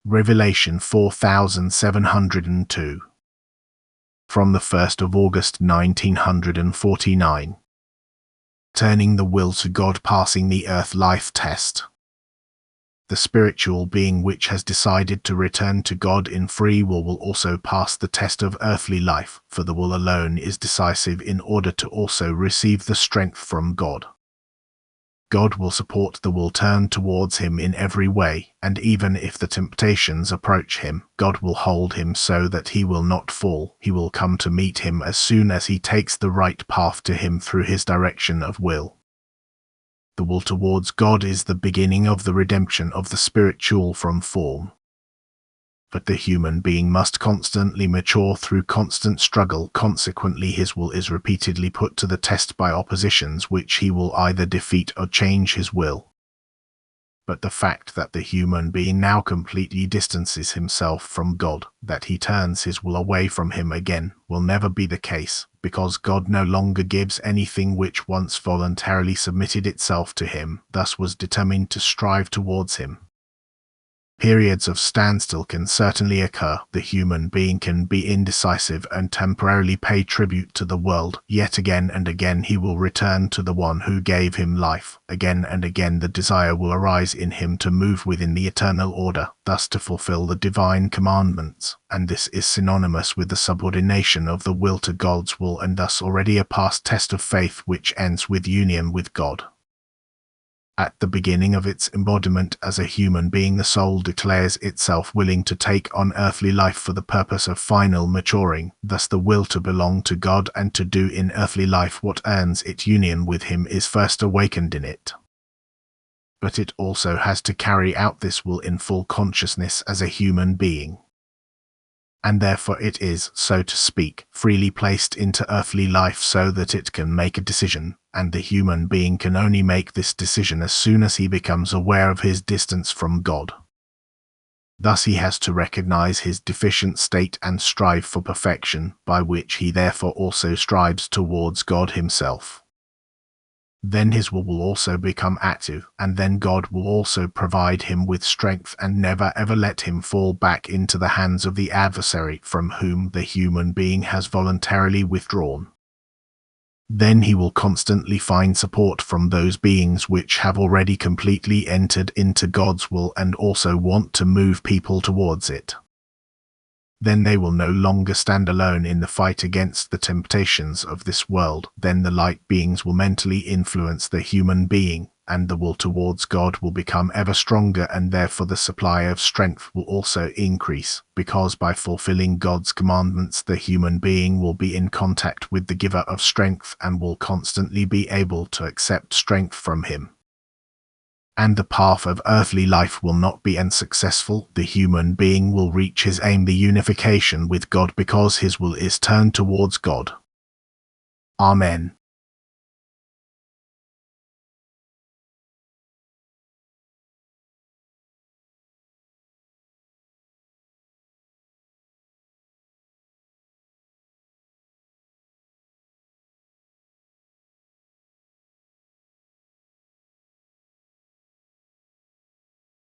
Revelation 4702. From the 1st of August 1949. Turning the will to God, passing the earth life test. The spiritual being which has decided to return to God in free will also pass the test of earthly life, for the will alone is decisive in order to also receive the strength from God. God will support the will turned towards him in every way, and even if the temptations approach him, God will hold him so that he will not fall. He will come to meet him as soon as he takes the right path to him through his direction of will. The will towards God is the beginning of the redemption of the spiritual from form. But the human being must constantly mature through constant struggle. Consequently, his will is repeatedly put to the test by oppositions which he will either defeat or change his will. But the fact that the human being now completely distances himself from God, that he turns his will away from him again, will never be the case, because God no longer gives anything which once voluntarily submitted itself to him, thus was determined to strive towards him. Periods of standstill can certainly occur. The human being can be indecisive and temporarily pay tribute to the world, yet again and again he will return to the one who gave him life. Again and again the desire will arise in him to move within the eternal order, thus to fulfill the divine commandments, and this is synonymous with the subordination of the will to God's will, and thus already a past test of faith which ends with union with God. At the beginning of its embodiment as a human being, the soul declares itself willing to take on earthly life for the purpose of final maturing. Thus the will to belong to God and to do in earthly life what earns it union with him is first awakened in it. But it also has to carry out this will in full consciousness as a human being. And therefore it is, so to speak, freely placed into earthly life so that it can make a decision, and the human being can only make this decision as soon as he becomes aware of his distance from God. Thus he has to recognize his deficient state and strive for perfection, by which he therefore also strives towards God himself. Then his will also become active, and then God will also provide him with strength and never ever let him fall back into the hands of the adversary from whom the human being has voluntarily withdrawn. Then he will constantly find support from those beings which have already completely entered into God's will and also want to move people towards it. Then they will no longer stand alone in the fight against the temptations of this world. Then the light beings will mentally influence the human being, and the will towards God will become ever stronger, and therefore the supply of strength will also increase, because by fulfilling God's commandments the human being will be in contact with the giver of strength and will constantly be able to accept strength from him. And the path of earthly life will not be unsuccessful. The human being will reach his aim, the unification with God, because his will is turned towards God. Amen.